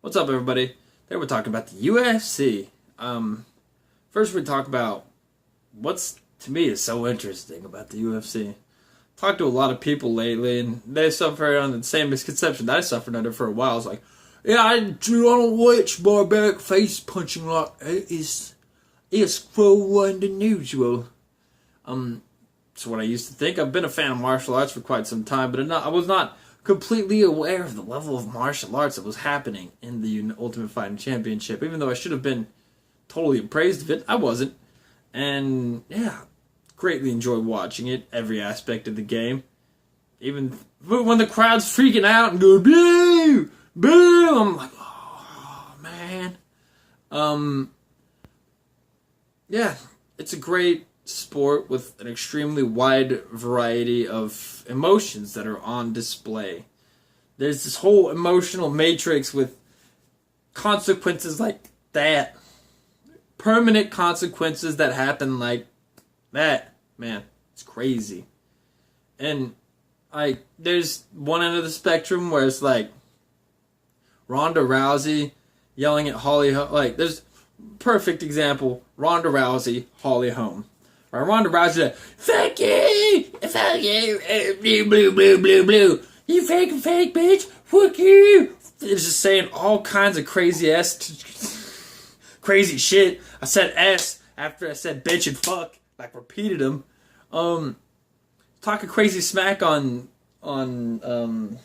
What's up, everybody? Today we're talking about the UFC. First we talk about what's, to me, is so interesting about the UFC. Talked to a lot of people lately, and they suffer under the same misconception that I suffered under for a while. It's like, yeah, I don't watch barbaric face punching like it's so unusual. So what I used to think. I've been a fan of martial arts for quite some time, but I was not completely aware of the level of martial arts that was happening in the Ultimate Fighting Championship. Even though I should have been totally appraised of it, I wasn't. And yeah, greatly enjoy watching it, every aspect of the game. Even when the crowd's freaking out and go, boo, boo, I'm like, oh, man. Yeah, it's a great sport with an extremely wide variety of emotions that are on display. There's this whole emotional matrix with consequences like that. Permanent consequences that happen like that. Man, it's crazy. And there's one end of the spectrum where it's like Ronda Rousey yelling at Holly Holm. Like, there's perfect example, Ronda Rousey, Holly Holm. Or Ronda Rousey, fuck you, blue, blue, blue, blue, blue. You fake, bitch, fuck you. It's just saying all kinds of crazy shit. I said S after I said bitch and fuck, like repeated them. Talking crazy smack on Holly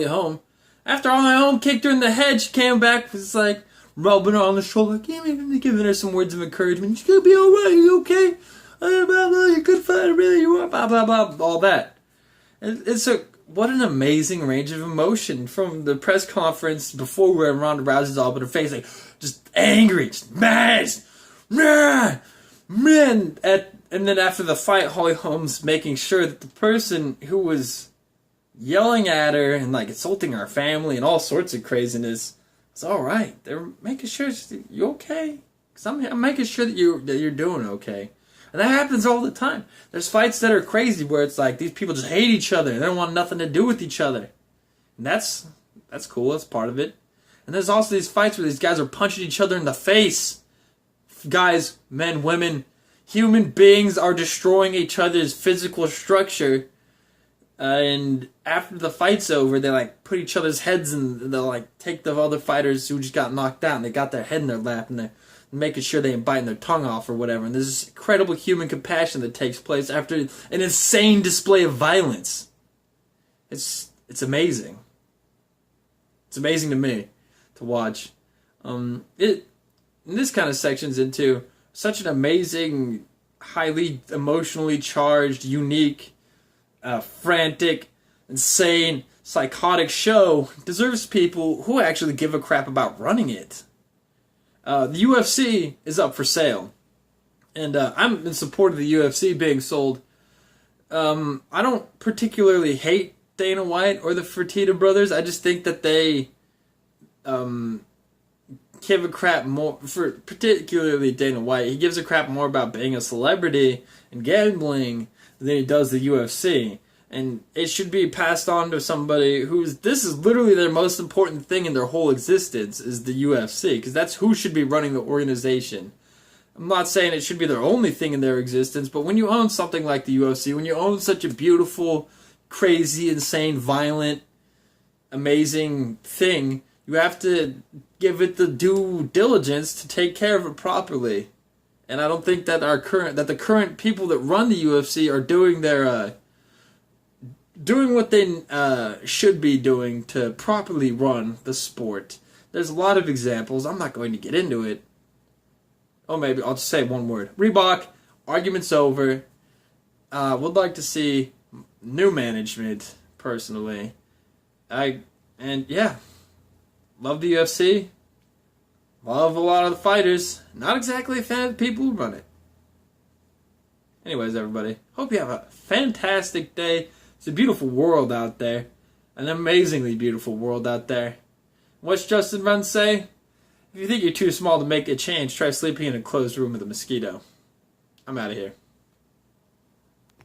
Holm. After Holly Holm kicked her in the head, she came back, was like, rubbing her on the shoulder, giving her some words of encouragement. She's gonna be alright, you okay? Blah, blah, blah, you're a good fighter, really, you are, blah, blah, blah, all that. And what an amazing range of emotion from the press conference before where Ronda Rousey's all but her face, like, just angry, just mad, man. And then after the fight, Holly Holm's making sure that the person who was yelling at her and, like, insulting her family and all sorts of craziness, it's all right. They're making sure you okay. Cause I'm making sure that you're doing okay, and that happens all the time. There's fights that are crazy where it's like these people just hate each other and they don't want nothing to do with each other, and that's cool. That's part of it. And there's also these fights where these guys are punching each other in the face. Guys, men, women, human beings are destroying each other's physical structure. And after the fight's over, they like put each other's heads and they'll like take the other fighters who just got knocked out and they got their head in their lap and they're making sure they ain't biting their tongue off or whatever. And there's this incredible human compassion that takes place after an insane display of violence. It's amazing. It's amazing to me to watch. And this kind of section's into such an amazing, highly emotionally charged, unique, frantic, insane, psychotic show deserves people who actually give a crap about running it. The UFC is up for sale, and I'm in support of the UFC being sold. I don't particularly hate Dana White or the Fertitta brothers. I just think that they give a crap more, for particularly Dana White. He gives a crap more about being a celebrity and gambling than he does the UFC. And it should be passed on to somebody this is literally their most important thing in their whole existence, is the UFC, because that's who should be running the organization. I'm not saying it should be their only thing in their existence, but when you own something like the UFC, when you own such a beautiful, crazy, insane, violent, amazing thing, you have to give it the due diligence to take care of it properly. And I don't think that the current people that run the UFC are doing doing what they should be doing to properly run the sport. There's a lot of examples. I'm not going to get into it. Oh, maybe I'll just say one word. Reebok, argument's over. Would like to see new management, personally. Love the UFC. Love a lot of the fighters. Not exactly a fan of the people who run it. Anyways, everybody, hope you have a fantastic day. It's a beautiful world out there. An amazingly beautiful world out there. What's Justin Run say? If you think you're too small to make a change, try sleeping in a closed room with a mosquito. I'm out of here.